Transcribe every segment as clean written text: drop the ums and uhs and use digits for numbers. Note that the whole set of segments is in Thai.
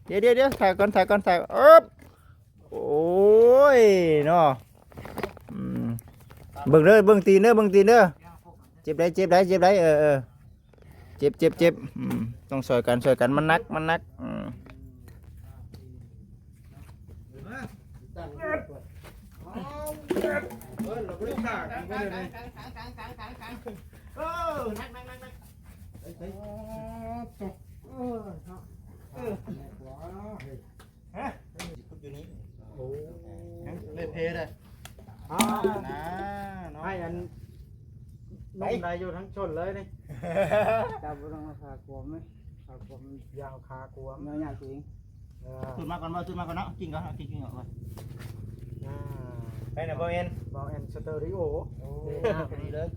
เดี๋ยวถ่ายก่อนโอ้ยเนาะเบิ่งเด้อเบิ่งตีนเด้อเจ็บได้เจ็บต้องช่วยกันมันนักเลยเพเลยให้อันนุ่มได้อยู่ทั้งชนเลยนี่จับต้องมาขากวมไหมขากวมยาวขากวมเงาหยาจริงตื่นมาก่อนเนาะกินก่อนกินก่อนไปนะบอเอ็นสเตอริโอดีเลย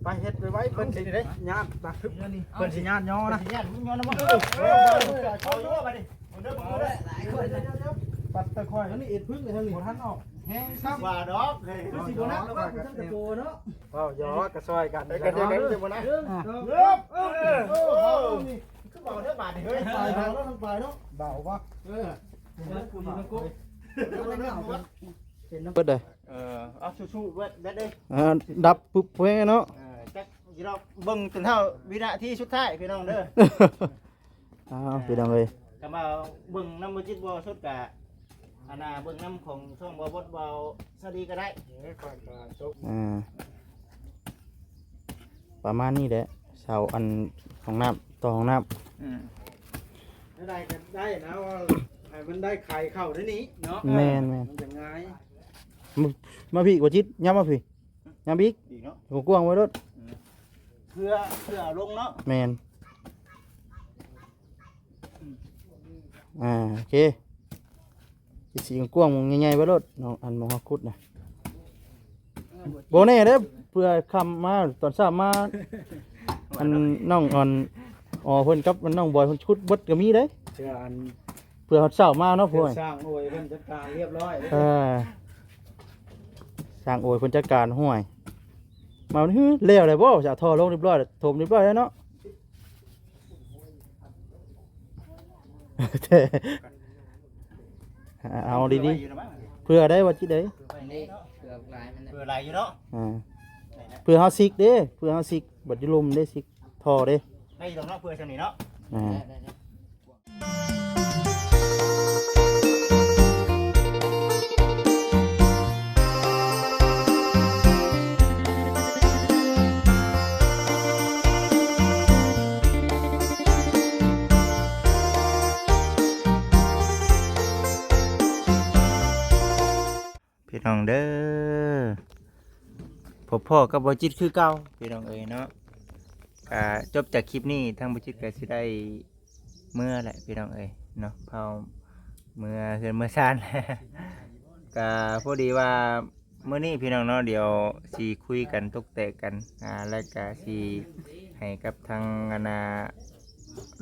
ไปเฮ็ดไปไว้เพิ่นสิได้ญาติบักทึบเพิ่นสิญาติย่อนะญาติย่อนะบ่เอาอยู่ว่าไปดิเด้อปัดตะคอยแล้วนี่เอ็ดพึ่งเลยทางนี้บ่ทันออกแห้งซับว่าดอกเฮ้ยสิบ่นักแล้วว่าคุณตะโกเนาะว้าวยอกระซอยกันกันสิบ่นักคือบ่เด้อบาดนี่เฮ้ยไปเบาแล้วทั้งไปเนาะเบาป่ะคุณมันก็เปิดเลยเอาสู้ๆเบ็ดเด้ดับปุ๊บเว้ยเนาะจักสิเราเบิ่งจนเท่าวินาทีสุดท้ายพี่น้องเด้อพี่น้องเอ้ยก็มาเบิ่งน้ำมือจิตบ่สุดกะอันน่ะเบิ่งน้ำของช่องบ่บดเบาสวัสดีก็ได้ประมาณนี้แหละเสาอันของน้ำต่อของน้ำได้กันได้นะว่าให้มันได้ไข่เข้าได้นี้เนาะแม่นมันจะง่ายมาพี่กว่าจิตย้ำมาพี่ย้ำบิ๊กเนาะหัวกว้างไว้รถเพื่อลงเนาะแม่นโอเคสีกว้างมึงใหญ่ๆไว้รถน้องอันมองคุดนะโบเน่เด้อเพื่อคำมาตอนทราบมาอันน้องอ่อนเพิ่นกับมันน้องบอยเพิ่นชุดบดก็มีเด้เพื่อเขาเศร้ามาเนาะพ่อสร้างโอยเพิ่นจัดการเรียบร้อยสร้างโอยเพิ่นจัดการห้วยมาฮื้อแล้วเลยบ่จะท่อลงเรียบร้อยถมเรียบร้อยแล้วเนาะเอาดีๆเพื่อได้ว่าจิได้เพื่ออะไรอยู่เนาะเพื่อเฮาซิกเด้เพื่อเฮาซิกบัดยุลมได้ซิกท่อเด้ได้ตรงเนาะเพื่อจังนี้เนาะพี่น้องเด้อพบพ่อกับบจิตคือเก่าพี่น้องเอ๋ยเนาะจบจากคลิปนี้ทางบจิตก็สิได้เมื่อแหละพี่น้องเอ๋ยเนาะเผาเมื่อเกินเมื่อซานก็พอดีว่าเมื่อนี้พี่น้องเนาะเดี๋ยวสิคุยกันตกแตกกันแล้วก็สิให้กับทาง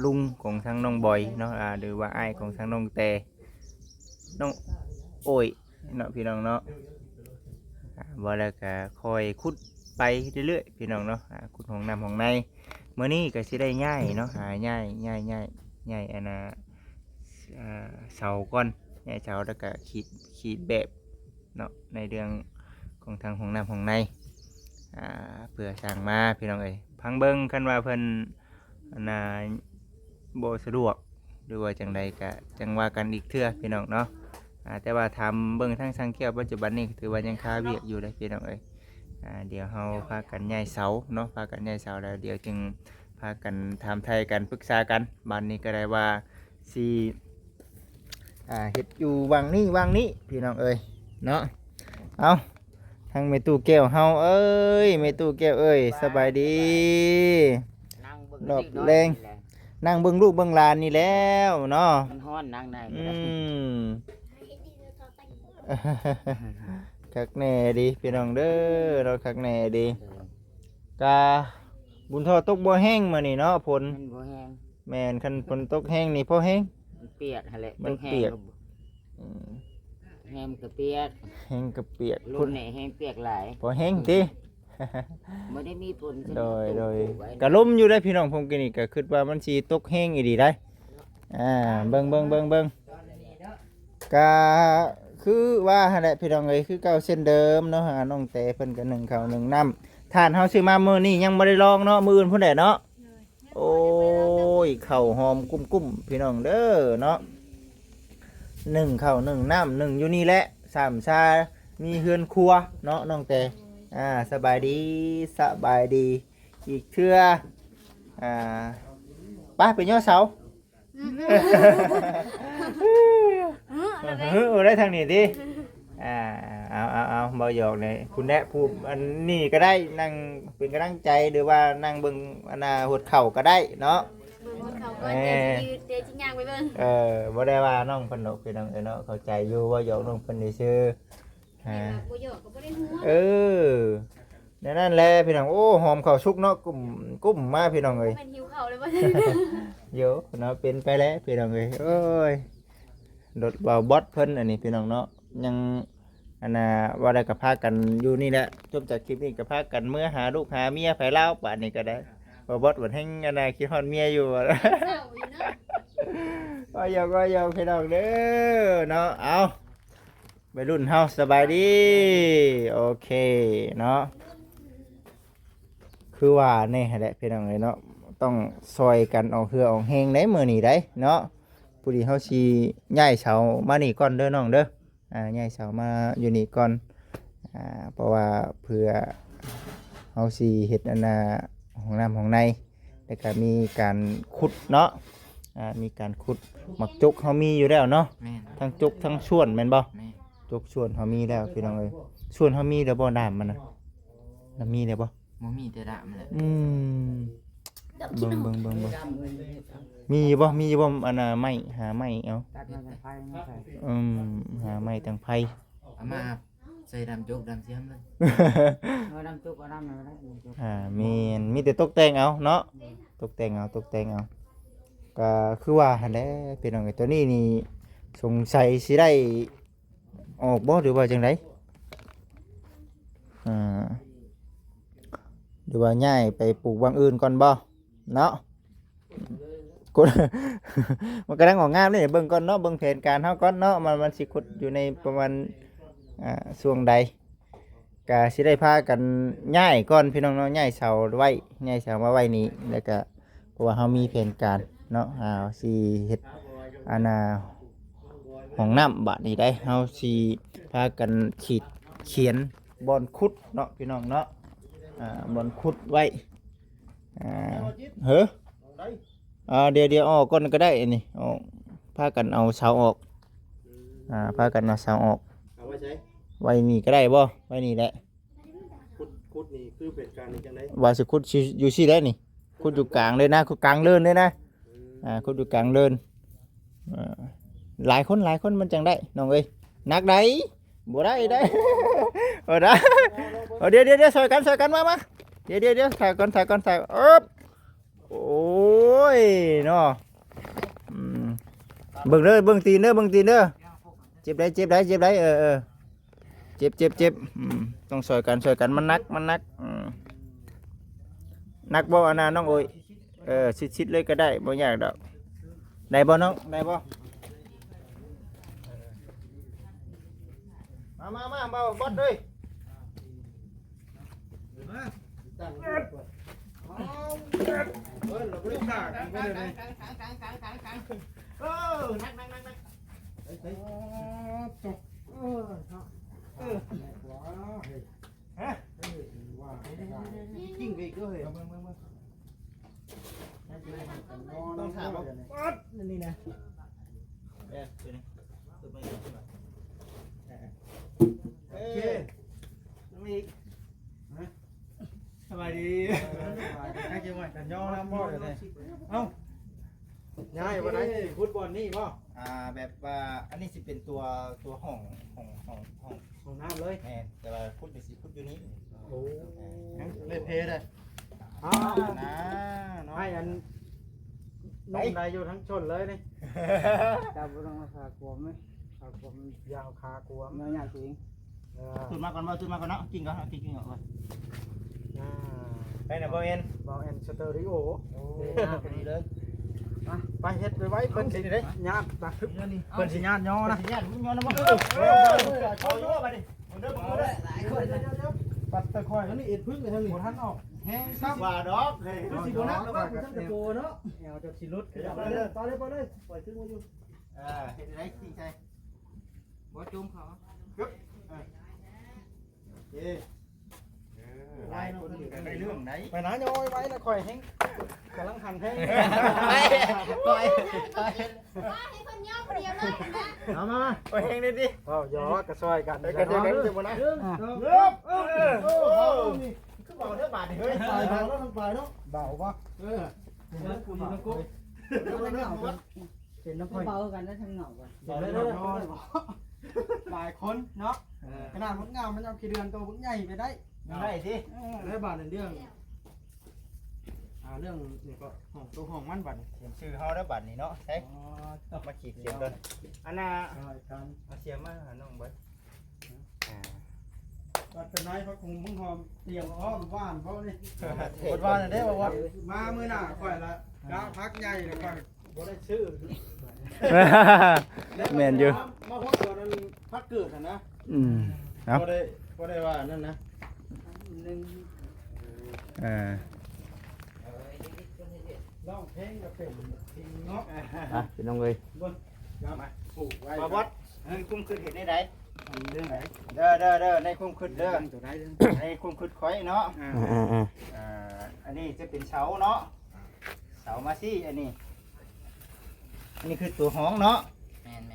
ลุงของทางน้องบอยเนาะหรือว่าไอ้ของทางน้องแต่น้องโอ้ยเนาะพี่น้องเนาะบ่แล้วก็คอยขุดไปเรื่อยๆพี่น้องเนาะขุดห้องน้ำห้องในเมื่อนี้ก็สิได้ง่ายเนาะง่ายอันน่ะเสาก้อนง่ายเสาแล้วก็ขีดแบบเนาะในเรื่องของทางห้องน้ำห้องในเพื่อสร้างมาพี่น้องเอ้ยพังเบิ้งคันว่าเพิ่นบ่สะดวกหรือว่าจังใดก็จังว่ากันอีกเทื่อพี่น้องเนาะแต่ว่าทำเบิ่งทั้งสังเกตปัจจุบันนี้ถือว่ายังค้าเวียกอยู่เลยพี่น้องเอ้ยเดี๋ยวเราพากันย้ายเสาเนาะพากันย้ายเสาแล้วเดี๋ยวจึงพากันทำไทยกันปรึกษากันบ้านนี้ก็ได้ว่าสิเฮ็ดอยู่วางนี้พี่น้องเอ้ยเนาะเอาทางเมตู้แก้วเฮาเอ้ยเมตู้แก้วเอ้ยสบายดีดอกแรงนั่งเบิ่งลูกเบิ่งหลานนี่แล้วเนาะมันฮ้อนนั่งได้คักแน่ดีพี่น้องเด้อเราคักแน่ดีกาบุญทอตกบ่แห้งมานี่เนาะฝนบ่แห้งแม่นคันฝนตกแห้งนี่พอแห้งมันเปียกหั่นแหละมันเปียกแห้งก็เปียกแห้งก็เปียกรุ่นไหนแห้งเปียกหลายพอแห้งติบ่ได้มีฝนโดยกะลมอยู่ได้พี่น้องผมกินนี่ก็คิดว่ามันสิตกแห้งอีดีได้ เบิ่งก็คือว่าหั่นแหละพี่น้องเอ้ยคือเก่าเส้นเดิมเนาะหาน้องแต่เพิ่นก็นึ่งข้าวนึ่งน้ำทานเฮาซื้อมามื้อนี้ยังบ่ได้ลองเนาะมื้ออื่นพุ่นแหละเนาะโอ้ยข้าวหอมกุ้มๆพี่น้องเด้อเนาะนึ่งข้าวนึ่งน้ำนึ่งอยู่นี่แหละสามชามีเฮือนครัวเนาะน้องแต่สบายดีอีกเทื่อไปไปย่อเสาได้ทางนี้ดิเอาเบาหยอกเลยคุณแนะพูดอันนี้ก็ได้นั่งเป็นกำลังใจหรือว่านั่งเบิ่งหดเข่าก็ได้เนาะเขาก็เดี๋ยวจะย่างไปเบิ่งบ่ได้ว่าน้องเพิ่นดอกพี่น้องเนาะเข้าใจอยู่ว่าหยอกน้องเพิ่นนี่ซื่อบ่หยอกก็บ่ได้หัวนั่นแหละพี่น้องโอ้หอมข้าวชุกเนาะกุ้มมาพี่น้องเอ้ยมันหิวข้าวเลยบ่เดี๋ยวเนาะเป็นไปแล้วพี่น้องเอ้ยโอ้ยรถเบาบอสเพิ่นอันนี้พี่น้องเนาะยังว่าได้กับพากันอยู่นี่แหละจบจากคลิปนี้กับพากันเมื่อหาลูกหาเมียไผลาวป่านนี้ก็ได้เบาบอสเหมือนให้คิดฮอดเมียอยู่ว่าอยากพี่น้องเด้อเนาะเอาไปรุ่นเฮาสบายดีโอเคเนาะคือว่านี่แหละพี่น้องเอ้ยเนาะต้องซอยกันเอาเหือเอาแหงได้มื้อนี้ได้เนาะผู้ดีเฮาสิย้ายเสามานี่ก่อนเด้อน้องเด้อย้ายเสามาอยู่นี่ก่อนเพราะว่าเพื่อเฮาสิเฮ็ดห้องน้ำห้องในแล้วก็มีการขุดเนาะมีการขุดหมักจุกเฮามีอยู่แล้วเนาะทั้งจุกทั้งส่วนแม่นบ่จุกส่วนเฮามีแล้วพี่น้องเอ้ยส่วนเฮามีแล้วบ่น้ำมันน่ะน้ำมีแล้วบ่มีแต่ดำเลย เบิ่งมีบ่ไม้หาไม้เอาหาไม้ตังไผเอามาใส่ดำจุกดำเสียมเลยดำจุกเอาดำอะไรมีแต่ตกแต่งเอาเนาะตกแต่งเอาก็คือว่าหั่นแหละพี่น้องตัวนี้นี่สงสัยสิได้ออกบ่หรือว่าจังไดหรือว่าย้ายไปปลูกบางอื่นก่อนบ่เนาะกด มันกำลังออกงามนี่เบิ่งก่อนเนาะเบิ่งแผนการเฮาก่อนเนาะมันสิขุดอยู่ในประมาณช่วงใดก็สิได้พากันย้ายก่อนพี่น้องเนาะย้ายเสามาไว้นี้แล้วก็เพราะว่าเฮามีแผนการเนาะสิเฮ็ดห้องน้ำบัดนี้ได้เฮาสิพากันเขียนบอนขุดเนาะพี่น้องเนาะบอนขุดไว้เดี๋ยวออกก่อนก็ได้นี่พากันเอาเสาออกพากันเอาเสาออกไว้นี่ก็ได้บ่ไว้นี่แหละขุดนี่คือเป็นการนี่จังได๋ว่าสิขุดอยู่ซี่ได้นี่ขุดอยู่กลางเลยนะขุดกลางเลินเลยนะขุดอยู่กลางเลินหลายคนมันจังได้น้องเอ้ยนักได้บ่ได้ได้ได้เดี๋ยวซอยกันมาเดี๋ยวถ่ายก่อนโอ้ยเนาะเบิ่งตีนเด้อเจ็บได้เจ็บต้องซอยกันมันนักนักบ่น้องโอ้ยชิดเลยก็ได้บ่ยากดอกได้บ่น้องได้บ่มาเบาบอสเลยกิ้งไปก็เลยต้องถามว่าบอสนี่นะสบายดีให้เกี่ยวกับกันย่อน้ำบ่อเลยเอ้าง่ายวันไหนฟุตบอลนี่บ่แบบว่าอันนี้สิเป็นตัวห้องน้ำเลยแต่ว่าฟุตนี่สิฟุตอยู่นี้โอ้เล่นเพลเลยนะให้อันน้องได้อยู่ทั้งชนเลยนี่จับต้องมาขากวมไหมขากวมยาวขากวมเงาหยาบจริงจุดมาก่อนเนาะกินก่อนกินก่อนไปนะบอเอ็นสเตอริโอดีเลย ไปเฮ็ดไปไว้เพิ่นสิได้ญาติบักทึบเพิ่นสิญาติย่อนะ ญาติมึงย้อนมาเอาอยู่ว่าไปดิเด้อบ่ได้ ปัดตะคอยแล้วนี่เอ็ดพึ่งเลยทางนี้บ่ทันออกแห้งซ้ำ ว่าดอกเฮ้ย สิบ่นักแล้วว่าคุณตะโกเนาะแอวจะสิรุดคือไปเลยต่อเลยปล่อยถึงมาอยู่ เฮ็ดได้จริงใจ บ่จุ่มเขา เอ้หลายคนก็ได้เรื่องไหน ไปนะย่อยไว้แล้วคอยแห้งกำลังหันแห้ง ปล่อย ว่าให้คนย่อเปรียวเลยนะ เอามา ปล่อยเฮงดิดิ เว้ายอกระซอยกัน ไปกันเดี๋ยวกันสิบ่นะ เริ่ม โอ้นี่คือเบาเด้อบาดนี่เฮ้ย ปลายเบาแล้วทางปลายเนาะเบาป่ะเป็นน้ำกุน้ำกุเป็นน้ำพอย เบากันแล้วทางเหงากัน เบาเลยหลายคนเนาะขนาดมันงามมันเอาขี้เดือนตัวมันใหญ่ไปได้ ได้สิ ได้บาทเรื่องเรื่องนี่ก็ห้องตัวห้องมันบาท เขียนชื่อเฮาเด้อบาดนี่เนาะใช่มาขีดเขียนต้นอันน่ะ การ เอาเสียมาหาน้องเบิด บัดเป็นนายพระคงมึงหอมเตรียมอ้อมบ้านเพราะนี่บทว่าได้บอกว่ามาเมื่อหน้าค่อยละกะพักใหญ่เลยค่อยบ่ได้ชื่อ แม่นอยู่ มาพบตัวนั้นพักเกิดนะ เนาะ บ่ได้ว่านั่นนะ ร้องเพลงก็เป็นเพลงเนาะ พี่น้องเอ้ย บนยามาปลูกไว้ มาวัดให้คุ้มขึ้นเห็นได้ได เรื่องไหน เด้อในคุ้มขึ้นเด้อ ตัวไหนเรื่อง ในคุ้มขึ้นข่อยเนาะอันนี้จะเป็นเสาเนาะเสามาซี่อันนี้คือตัวห้องเนาะ แม่น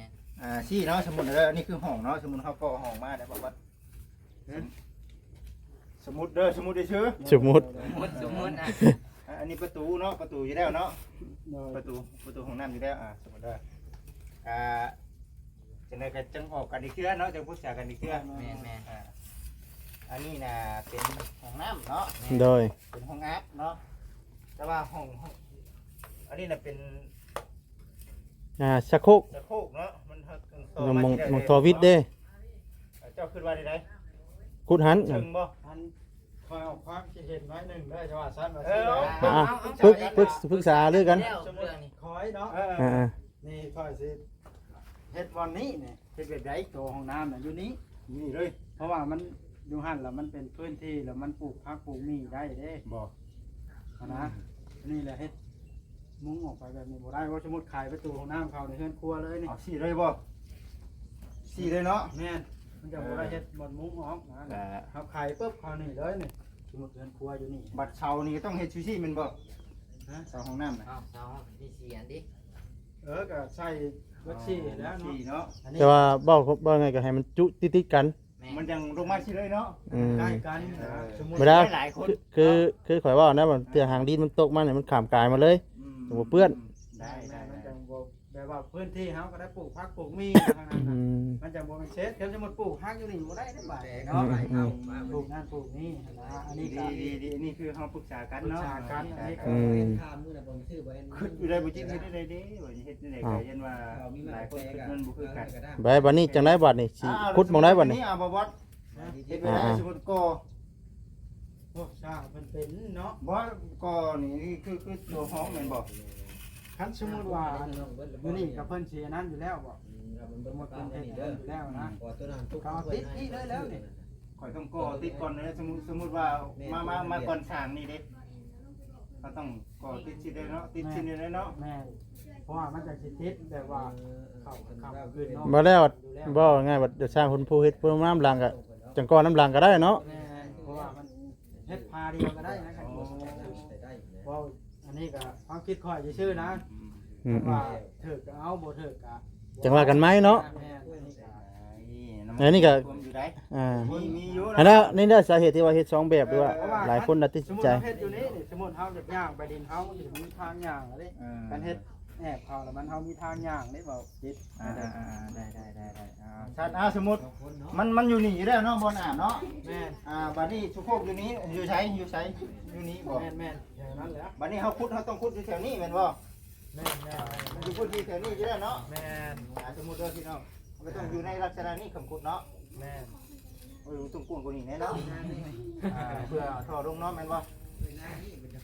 ซี่เนาะสมมุติเด้ออันนี้คือห้องเนาะสมมุติเฮาก็ห้องมาได้บอกว่าสมมุติเด้อสมมุติได้ชื่อ สมมุติ สมมุติอ่ะ อันนี้ประตูเนาะประตูอยู่แล้วเนาะประตูห้องน้ำอยู่แล้วสมมุติเด้อจังได๋ก็จังออกกันอีกเทื่อเนาะจังปรึกษากันอีกเทื่อ แม่น อันนี้น่ะเป็นห้องน้ำเนาะ โดย เป็นห้องอาบเนาะแต่ว่าห้องอันนี้น่ะเป็น ชักโครก ตะโคกเนาะมัน มองทอวิทเด้ เจ้าขึ้นว่าได้ กุดหัน เชิงบ่ อันคอยเอาความคิดเห็นน้อยหนึ่งได้จังหวะสั้นมา ๆ ปรึกษาเรื่องกัน เรื่องนี้ คอยเนาะนี่คอยสิเฮ็ดวันนี้เนี่ยเฮ็ดแบบใดตัวห้องน้ำน่ะอยู่นี้ นี่เลย เพราะว่ามันอยู่หันแล้วมันเป็นพื้นที่แล้วมันปลูกผักปลูกมีได้เด้ บ่ นะนี่แหละเฮ็ดมุ้งออกไปแบบนี้บ่ได้ว่าสมมุติขายประตูห้องน้ำเขาในเฮือนครัวเลยนี่ เอาสี่เลยบ่สี่เลยเนาะ แม่นมันจะบ่ได้เฮ็ดบนมุ้งออกนะเขาขายปุ๊บเขานี่เลยนี่สมมุติเฮือนครัวอยู่นี่ บัดเช้านี่ต้องเฮ็ดชูชีแม่นบ่เช้าห้องน้ำน่ะ เอาเสาที่เสียนดิ ก็ใส่วัคซีนแล้ว สี่ เนาะ เนาะ แต่ว่าบ่ไงก็ให้มันจุติดกัน แม่ มันยังลงมาสิเลยเนาะ ใกล้กันสมมุติ ไม่ได้ หลายคน คือข่อยว่านะมันเตียหางดินมันตกมาเนี่ยมันขามกายมาเลย บ่เปื้อน ได้ มันจะบ่แบบว่าพื้นที่เฮาก็ได้ปลูกผักปลูกมีทางนั้น อืม มันจะบ่เป็นเช็ดเดี๋ยวสมมุติปลูกผักอยู่นี่บ่ได้เด้บาด อื เนาะ ม ปลูกนั่นปลูกนี่นะอัน ดี นี้ก็ ดีนี่คือเฮาปรึกษากัน ปรึก เนาะ ษากันอันนี้ก็ อืม ข้ามนู่นน่ะบ่ชื่อบ่เห็น ขึ้นอยู่ได้บ่จิตเฮ็ดได้เด้บ่เฮ็ดได้ก็ยันว่าหลายคนคิดมันบ่คือกัน ไปบัดนี้จังได๋บัดนี้สิขุดหมองได้บัดนี้ เอาบ่วัดเฮ็ดไว้ได้สมมุติก่อ โอ้ชามันเป็นเนาะ บ่ก่อนี่คือตัวห้องแม่นบ่ คันสมมุติว่าอยู่นี่กับเพิ่นสิอันนั้นอยู่แล้วบ่สมมุติเพิ่นเฮ็ดอันนั้นอยู่แล้วนะ พอตัวนั้นทุก เขาติดนี่เลยแล้วนี่ ข่อยต้องก่อติดก่อนนะสมมุติว่ามาก่อนสร้างนี่เด้เขาต้องก่อติดสิได้เนาะติดสิได้เนาะ แม่นเพราะว่ามันจะสิติดแบบว่าเข้าคืนเนาะ บ่แล้วบ่ง่ายบัดเดี๋ยวสร้างคนผู้เฮ็ดผู้น้ำลังก็จังก่อน้ำลังก็ได้เนาะ แม่นเพราะว่ามันเฮ็ดพาเดียวก็ได้นะครับว่าอันนี้ก็ความคิดข่อยซื่อๆนะ อืม ว่าเถิกก็เอาบ่เถิกก็ จังว่ากันไหมเนาะ แม่นอันนี้ก็ อันนี้ก็ อยู่ได้ มีอยู่ อันนั้นนี่ได้สาเหตุที่ว่าเฮ็ดสองแบบด้วยว่าหลายคนตัดสิน สมมุ ใจ ติเราเฮ็ดอยู่นี่สมมุติเฮาจะย่างไปดินเฮามันจะมีทางย่างอะไรการเฮ็ดแอบเขาแล้วมันเฮามีทางย่างได้บ่จิต ได้ชัดสมมุติมันอยู่นี่อยู่แล้วเนาะบนเนาะ แม่น บัดนี้สุโขกอยู่นี้อยู่ใช้อยู่นี้บ่ แม่นแม่นอย่างนั้นแหละ บัดนี้เฮาต้องขุดอยู่แถวนี้แม่นบ่ แม่นแม่น มันอยู่ขุดอยู่แถวนี้อยู่แล้วเนาะ แม่น สมมุติว่าพี่น้องมันก็ต้องอยู่ในลักษณะนี้คำขุดเนาะ แม่น อยู่ตรงกุ้งกว่านี้แน่เนาะเพื่อท่อลงเนาะแม่นบ่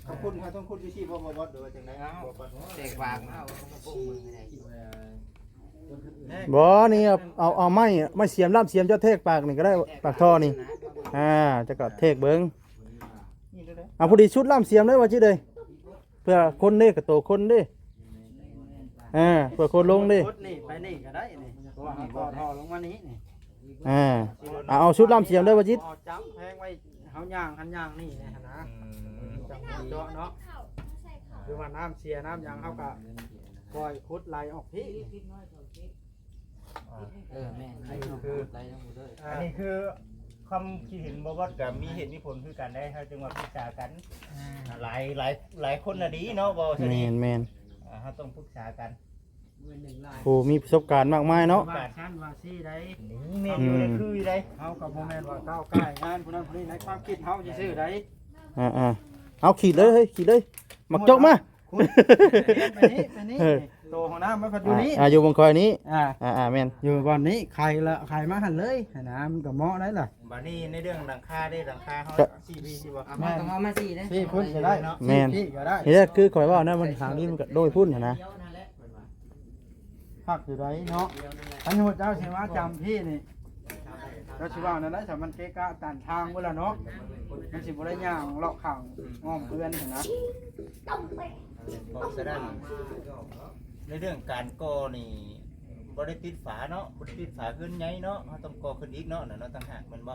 เขาคุณเขาต้องคุณวิธีบ่บ่หรือว่าจังได๋ เด็กฝากเอาปุ้งมือให้ บ่นี่เอาไม้เสียมล่ามเสียมเจ้าเทกปากนี่ก็ได้ปากท่อนี่จะก็เทกเบิ่งเอาพอดีชุดล่ามเสียมได้ว่าจิเด้เพื่อคนเด้กับโตคนเด้เพื่อคนลงเด้ รถนี่ไปนี่ก็ได้นี่เพราะว่าเขาท่อลงมานี้นี่ เอาชุดล่ามเสียมได้ว่าจิ เอาจ้ำแพงไว้เฮาย่างหันย่างนี่นะจังเจาะเนาะคือว่าน้ำเสียน้ำยางเฮาก็ปล่อยคุดไหลออกพี่ แม่ให้คือไรทั้งหมดเลย อันนี้คือความคิดเห็นบ่บ่กับมีเหตุมีผลคือกันได้เฮาจึงว่าปรึกษากันหลายคนน่ะดีเนาะบ่ซะนี่ แม่น เฮาต้องปรึกษากัน ผู้มีประสบการณ์มากมายเนาะ ว่าชั้นว่าซี่ได้ นี่แม่นอยู่ได้คือได้ เฮากับโมเมนต์ว่าก้าวใกล้งานผู้นั้นผู้นี้ในความคิดเฮาซื่อๆได้ เอาขีดเลยเฮ้ยขีดเลยหมักจกมา คุณไปนี่โตของน้ำมันพัดอยู่นี้ อยู่บนคอยนี้ แม่น อยู่ก่อนนี้ไข่ละไข่มาหันเลยนะมันก็เหมาะได้ล่ะ บัดนี้ในเรื่องหลังคาได้หลังคาเฮา4ปีสิบ่ เอามาต้องเอามาสี่นะ พี่พุ่นก็ได้เนาะ แม่น พี่ก็ได้ นี่แหละคือข่อยว่านะมันทางนี้มันก็โดยพุ่นนะ พักอยู่ไรเนาะท่านหัวเจ้าเสมาจำพี่นี่ก็ชิว่านั่นแหละแต่มันเกะกะตันทางเวลาเนาะมันสิบริย่างเลาะข่างง้อมเพื่อนเห็นนะ บอกซะนั้นในเรื่องการก่อนี่บ่ได้ติดฝาเนาะบ่ได้ติดฝาขึ้นใหญ่เนาะเฮาต้องก่อขึ้นอีกเนาะเนาะต่างหากมันบ่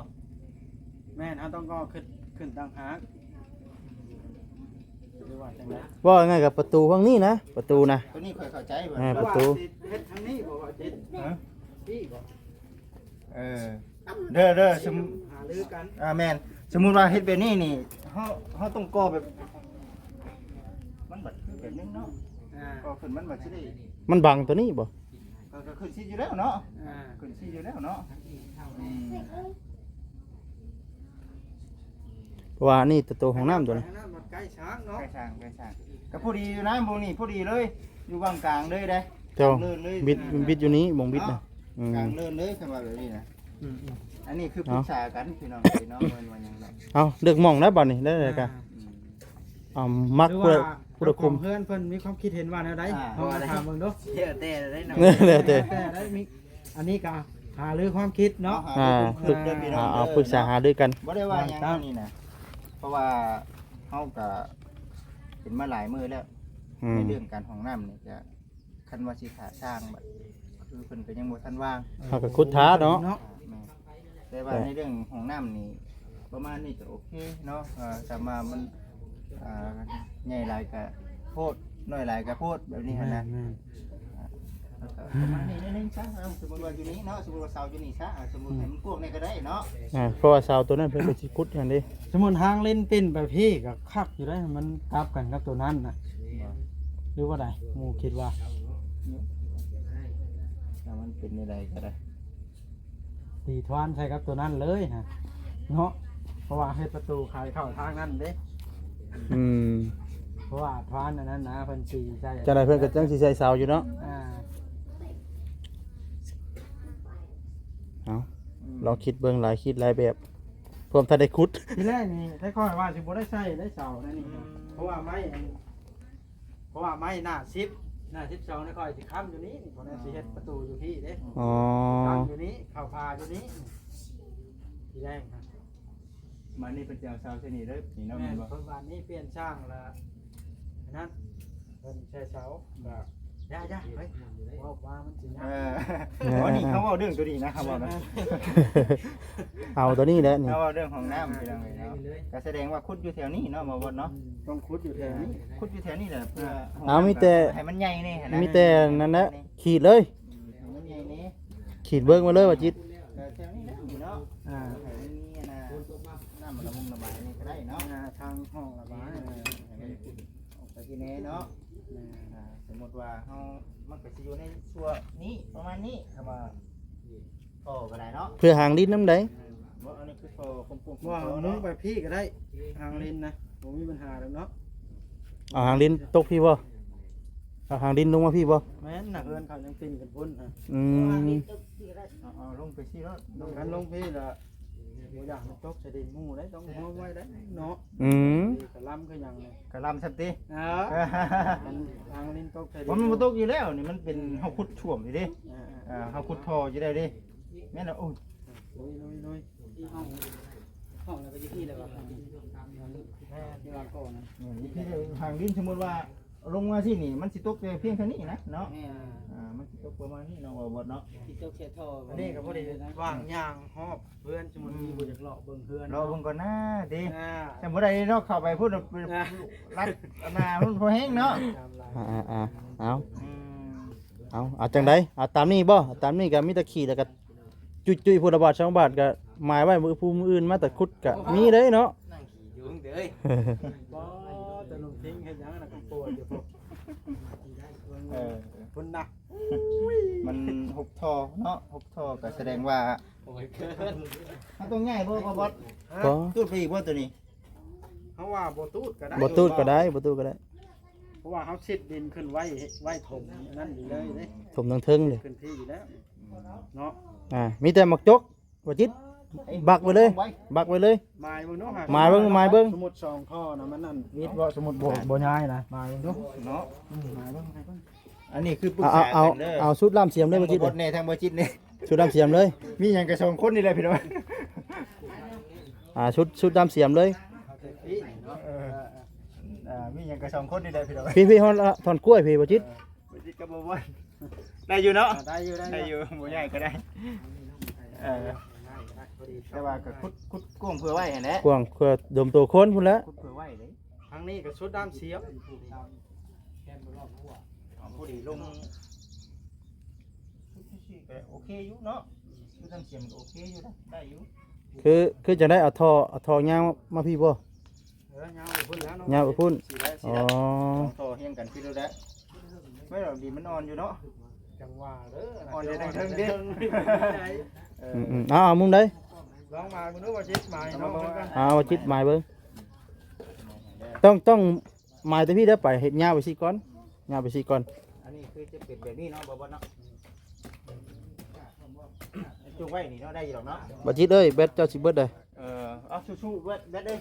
แม่นะต้องก็ขึ้นต่างหากหรือว่าจังได ว่าง่ายกับประตูฝั่งนี้นะประตูนะ ตัวนี้ค่อยเข้าใจบ่ ประตู เฮ็ดทางนี้บ่ว่าจิตพี่บ่ เด้อสม หาลือกัน แม่นสมมุติว่าเฮ็ดแบบนี้นี่เฮาต้องก่อแบบมันบัดคือแบบนึงเนาะก่อขึ้นมันบัดสิได้ มันบังตัวนี้บ่ ก็ขึ้นสิอยู่แล้วเนาะขึ้นสิอยู่แล้วเนาะ เพราะว่านี่ประตูของน้ำตัวนี้ มันใกล้ช้างเนาะ ใกล้ช่างก็พอดีอยู่นะหมู่นี่พอดีเลยอยู่กลางกลางเลยได้ เจ้า เนินเลย บิดอยู่นี้บ่งบิดนะ กลางเนินเลยขึ้นมาแบบนี้นะอันนี้คือปรึกษากันพี่น้องพี่น้องมันว่าหยังไง เอาเลือกหม่องได้บ่นี่ได้เลยกันมัก หรือ ผู้ ว่า คุม เพื่อนเพิ่นมีความคิดเห็นว่าแนวใดเฮาถามเบิ่งดู เดี๋ยวเต้ได้นะ เลยเต้ แต่ได้มีอันนี้ก็หารือความคิดเนาะ เอาปรึกษาหาด้วยกัน บ่ได้ว่าหยังนี่นะเพราะว่าเฮาก็เป็นมาหลายมื้อแล้วในเรื่องการห้องน้ำนี่จะคันว่าสิขาสร้างแบบคือเพิ่นก็ยังบ่ทันว่าง เขาก็คุดท้าเนาะ แต่ว่าในเรื่องห้องน้ำนี่ประมาณนี้ก็โอเคเนาะแต่มามันใหญ่หลายก็โพดน้อยหลายก็โพดแบบนี้หั่นนะประมาณนี้นิดนึงซะสมมุติว่าอยู่นี้เนาะสมมุติว่าเสาอยู่นี่ซะสมมุติให้มันกว้างนี่ก็ได้เนาะ เพราะว่าเสาตัวนั้นเพิ่นก็สิคุดอย่างนี้ สมมุติทางเล่นปิ้นไปพี่ก็คักอยู่ได้มันกลับกันกับตัวนั้นน่ะหรือว่าใดหมู่คิดว่า ถ้ามันเป็นอะไรก็ได้ ตีทวานใส่กับตัวนั้นเลยฮะเนาะเพราะว่าให้ประตูขายเข้าทางนั้นเด้ เพราะว่าทวานอันนั้นนะเพิ่นตีใส่ จังไดเพิ่นก็จังสิใส่เสาอยู่เนาะ เอาลองคิดเบิ่งหลายคิดหลายแบบพร้อมถ้าได้คุด ทีแรกนี่ถ้าค่อยว่าสิบ่ได้ใส่ได้เสานั่นนี่เพราะว่าไม้หน้า10หน้า12นี่ค่อยสิค้ำอยู่นี้นี่เพราะนั้นสิเฮ็ดประตูอยู่พี่เด้ อ๋อ ตั้งอยู่นี้เข้าพาอยู่นี้ทีแรกนะ มานี่เป็นเจ้าเสาเช่นนี้เลยนี่เนาะ แม่ มัน น บ่ คนบ้านนี้เปลี่ยนช่างละอันนั้นเพิ่นใช้เสาแบบย่าเฮ้ยว่ามันสิยาก อ๋อนี่เขาเอาเรื่องตัวนี้นะครับบอกนะ เอาตัวนี้แหละนี่ เขาเอาเรื่องของน้ำไปแล้วเนาะก็แสดงว่าคุดอยู่แถวนี้เนาะมาบดเนาะ ต้องคุดอยู่แถวนี้ คุดอยู่แถวนี้แหละเพื่อ เอามีแต่ ให้มันใหญ่นี่ มีแต่นั่นแหละขีดเลย มันใหญ่นี่ ขีดเบิ่งมาเลยว่าจิต แถวนี้นะอยู่เนาะให้มันมีนะน้ำมันละมุงระบายนี่ก็ได้เนาะ ทางห้องระบาย ออกไปที่นี้เนาะสมมติว่าเขามันก็จะอยู่ในส่วนนี้ประมาณนี้คำว่าโอ้ก็ได้เนาะ เพื่อหางดินน้ำใด ว่าอันนี้คือโซ่คมปุ่ม ว่ามุ้งไปพี่ก็ได้ทางเลนนะผมมีปัญหาแล้วเนาะ เอาหางดินตกพี่บ่เอาหางดินลงมาพี่บ่ แม่นหนักเกินเขายังปิ่นกันพุ่น อืม เอาลงไปที่รถ ลงกันลงพี่ละ บ่อยากมันตกใส่ดินหมู่ได้ต้องเอาไว้ได้เนาะ อืม กระลำคือหยังนี่ กะลำสันติ มันทางลิ้นตกใส่ดิน มันบ่ตกอยู่แล้วนี่มันเป็นเฮาขุดท่วมอยู่เดิ อ่า เฮาขุดท่ออยู่ได้เดิแม่นบ่โอ้ย ลุยห้องแล้วก็อยู่ที่แล้วก็แม่ที่ว่าก่อนนะ นี่ที่ทางดินสมมุติว่าลงมาที่นี่มันสิตกแต่เพียงเท่านี้นะเนาะ แม่ มันสิตกประมาณนี้เนาะบ่เนาะ ที่ตกเสียท่อ อันนี้ก็บ่ได้วางยางหอบเพื่อนสมมุติมีบ่อยากเลาะเบิ่งเพื่อน รอเบิ่งก่อนนะติ อ่า แต่บ่ได้เนาะเข้าไปพูดรัดหน้ามันพอแห้งเนาะ ตามลาย เอา อืม เอาจังไดเอาตามนี้บ่เอาตามนี้ก็มีแตะขี่แล้วก็จุยๆพุทธบาท2บาทก็หมายไว้มือผู้มืออื่นมาแต่ขุดก็มีเด้เนาะ นั่งขี่อยู่เด้ย บ่แต่ลงทิ้งเฮ็ดหยังน่ะก็ปวดอยู่พวก พุ่นนะ มันหกท่อเนาะหกท่อก็แสดงว่า โอ้ยเกิน มันต้องง่ายบ่บอส บ่ ตูดไปอีกบ่ตัวนี้ เขาว่าบ่ตูดก็ได้ บ่ตูดก็ได้บ่ตูดก็ได้ เพราะว่าเขาซิดดินขึ้นไว้ถมนั่นอยู่เลยเด้ ถมทั้งเทิงเลย ขึ้นที่อยู่แล้วเนาะ มีแต่หมักจกบ่จิตบักไว้เลยบักไว้เลย ไม้เบิ่งเนาะฮะ ไม้เบิ่ง สมุด2ท่อนะมันนั่นวิทย์บ่สมุดบ่ย้ายนะไม้เบิ่งเนาะ เนาะ ไม้เบิ่งไม้เบิ่ง อันนี้คือปรึก เอา ษา เอา กันเด้อ เอาชุดล่ามเสียมเลยบ่จิต บอสในทางบ่จิตนี่ ชุดล่ามเสียมเลย มีหยังกระชองคนนี่แหละพี่น้อง ชุดล่ามเสียมเลย เอาแต่ที่เนาะ มีหยังกระชองคนนี่แหละพี่น้อง พี่ฮอนถอนกล้วยพี่บ่จิต บ่จิตก็บ่บ่ได้อยู่เนาะ ได้อยู่ได้ ได้อยู่บ่ใหญ่ก็ได้แต่ว่าก็คุดกวงเพื่อไว้หั่นแหละ กว้างเพื่อดมตัวคนพุ่นแหล้ว คุดเพื่อไว้เด้ ทางนี้ก็ชุดด้ามเสียม ผู้ดีลงก็โอเคอยู่เนาะคือทำเสียงโอเคอยู่นะได้อยู่ คือจะได้เอาท่อยาวมาพี่บ่ ยาวไปพุ่นแล้วเนาะ ยาวไปพุ่น สิได้สิ อ๋อ ได้ ต่อเฮียงกันพี่ดูแลไม่หรอกดีมันอ่อนอยู่เนาะ จังหวะเด้อ อ่อนจะได้เทิงดิเออ เอามุมใด ลองมาคุณนึกว่าชิดไม้เนาะเหมือนกัน เอาว่าจิตหมายเบิ่งต้องหมายแต่พี่ได้ไปเฮ็ดยาวไปสิก่อนยาวไปสิก่อน อันนี้คือจะเป็นแบบนี้เนาะบ่บ่เนาะจุงไว้นี่เนาะได้อยู่หรอกเนาะ บ่จิตเอ้ยแบตเจ้าสิเบิดเลย เอาชูๆเบิดเด้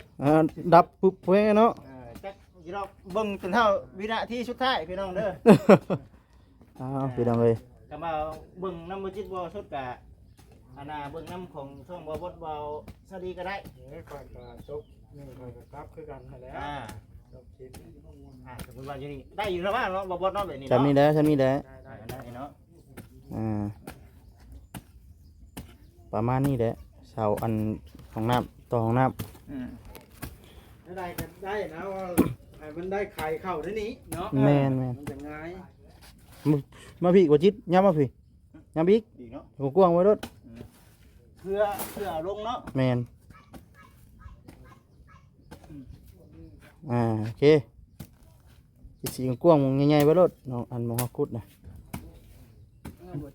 ดับปุ๊บเว้ยเนาะ จักอีดอกเบิ่งจนเท่าวินาทีสุดท้ายพี่น้องเด้อ อ้าวพี่น้องเอ้ย ก็มาเบิ่งน้ำบ่จิตบ่สุดกะอันน่ะเบิ่งน้ำของช่องบ่บดบ่สวัสดีก็ได้ เฮ้ยก่อนก็จบนี่ก่อนก็กลับคือกันนั่นแหละ จบชิด สมมุติว่าอยู่นี่ได้อยู่แล้วว่าเนาะบ่บดเนาะแบบนี้ จำ เนาะ นี่แหละจำนี่แหละ ได้เนาะ ประมาณนี้แหละเสาอันของน้ำต่อของน้ ได้ก็ได้นะว่าให้มันได้ไข่เข้าได้นี้เนาะ ำแม่น มันจะง่าย มาพี่บ่จิตย้ำมาพี่ย้ำอีก ดีเนาะ หัวกว้างไว้รถ เพื่อเอาลงเนาะ แม่นโอเคสีกว้างๆใหญ่ๆไว้รถน้องอันมองฮาคุดนะ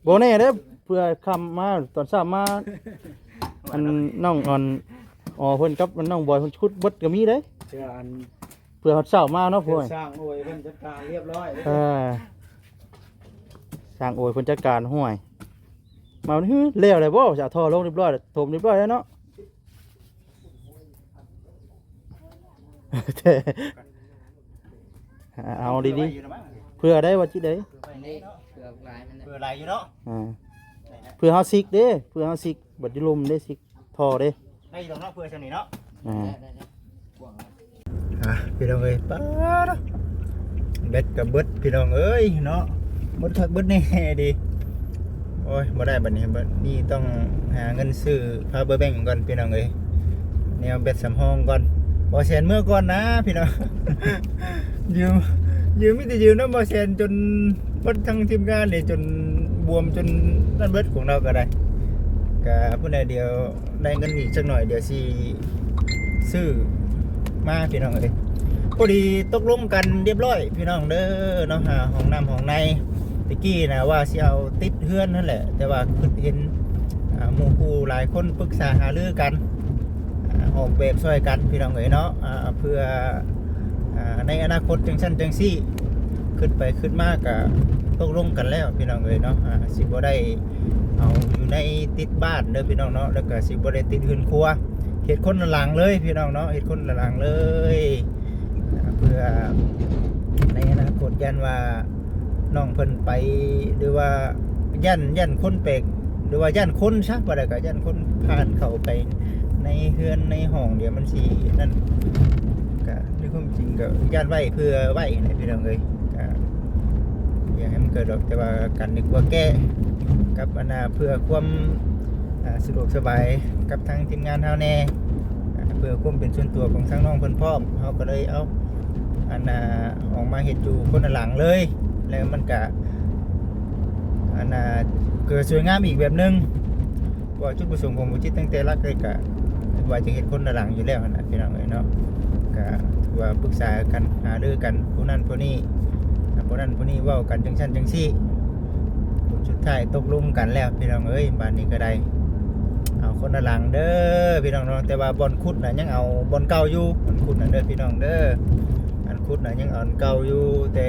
บ่แน่เด้อเพื่อคำมาตอนเช้ามาอันน้องอ่อนเพิ่นกับน้องบอยเพิ่นชุดเบิดก็มีเด้ เชื่ออัน เพื่อเขาเช้ามาเนาะพ่อย สร้างโอยเพิ่นจัดการเรียบร้อย สร้างโอยเพิ่นจัดการห้วยมาวันนี้แล้วเลยบ่จะเอาท่อลงเรียบร้อยถมเรียบร้อยแล้วเนาะ เอาดีๆเพื่อได้ว่าจิได้ ไปนี่เกือบหลายมัน เพื่ออะไรอยู่เนาะ เพื่อเฮาซิกเด้เพื่อเฮาซิกบัดดิลมได้ซิกท่อเด้ ได้อยู่เนาะเพื่อชนี้เนาะ ได้กว้าง พี่น้องเอ้ยป้าดเบ็ดกับเบิดพี่น้องเอ้ยเนาะเบิดคักเบิดแน่ดีโอ้ยบ่ได้บัดนี้บัดนี้ต้องหาเงินซื้อพาเบอร์แบงก์ก่อนพี่น้องเอ้ยแนวเบ็ดสำรองก่อนบ่แสนเมื่อก่อนนะพี่น้อง ยืมมีแต่ยืมน้ำบ่แสนจนเบิดทั้งทีมงานนี่จนบวมจนนั่นเบิดของเราก็ได้ก็ผู้ใดเดียวได้เงินอีกสักหน่อยเดี๋ยวสิซื้อมาพี่น้องเอ้ยพอดีตกลงกันเรียบร้อยพี่น้องเด้อเนาะหาห้องน้ำห้องในตะกี้นะว่าสิเอาติดเฮือนนั่นแหละแต่ว่าคือเห็นหมู่คู่หลายคนปรึกษาหารือกันออกแบบช่วยกันพี่น้องเอ้ยเนาะเพื่อในอนาคตจังซั่นจังซี่ ขึ้นไปขึ้นมากก็ตกลงกันแล้วพี่น้องเอ้ยเนาะสิบ่ได้เอาอยู่ในติดบ้านเด้อพี่น้องเนาะแล้วก็สิบ่ได้ติดหืนครัวเฮ็ดคนละหลังเลยพี่น้องเนาะเฮ็ดคนละหลังเลยเพื่อในอนาคตยันว่าน้องเพิ่นไปหรือว่ายันคนแปลกหรือว่ายันคนซักบ่ได้ก็ยันคนผ่านเข้าไปในเฮือนในห้องเดี๋ยวมันสินั่นก็ในความจริงก็ยันไว้เพื่อไว้นะพี่น้องเอ้ยก็อย่าให้มันเกิดดอกแต่ว่ากันดีกว่าแก้กับอนาเพื่อความสะดวกสบายกับทางทีมงานเฮาแน่เพื่อความเป็นส่วนตัวของทั้งน้องเพิ่นพร้อมเฮาก็เลยเอาออกมาเฮ็ดอยู่คนละหลังเลยแล้วมันก็เกิดสวยงามอีกแบบนึงว่าจุดประสงค์ของบุจิตตั้งแต่แรกเลยก็ว่าจะเห็นคนละหลังอยู่แล้วนะพี่น้องเอ้ยเนาะก็ถือว่าปรึกษากันหารือกันผู้นั้นผู้นี้ผู้นั้นผู้นี้เว้ากันจังซั่นจังซี่ผลสุดท้ายตกลงกันแล้วพี่น้องเอ้ยบ้านนี้ก็ได้เอาคนละหลังเด้อพี่น้องเนาะแต่ว่าบอลคุดน่ะยังเอาบอลเก่าอยู่บอลคุดน่ะเด้อพี่น้องเด้ออันคุดน่ะยังเอาอันเก่าอยู่แต่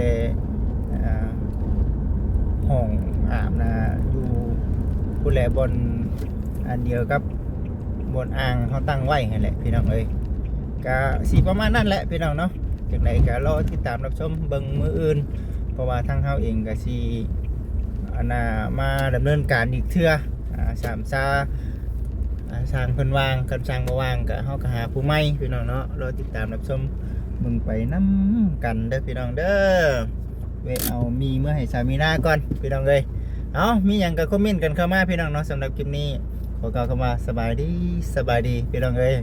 ห้องอาบนะอยู่ผู้แลบนอันเดียวกับบนอ่างเขาตั้งไว้ให้แหละพี่น้องเอ้ยก็สีประมาณนั้นแหละพี่น้องเนาะจากไหนก็รอติดตามรับชมเบิ่งมืออื่นเพราะว่าทางเฮาเองก็สีมาดำเนินการอีกเทื่อสามซาสร้างเพิ่นวางกันสร้างบ่วางก็เฮาก็หาผู้ใหม่พี่น้องเนาะรอติดตามรับชมมึงไปน้ำกันเด้อพี่น้องเด้อเวเอามีเมื่อให้สามีหน้าก่อนพี่น้องเลยเอามีอย่างก็คอมเมนต์กันเข้ามาพี่น้องเนาะสำหรับคลิปนี้ขอกล่าวคำว่าสบายดีพี่น้องเอ้ย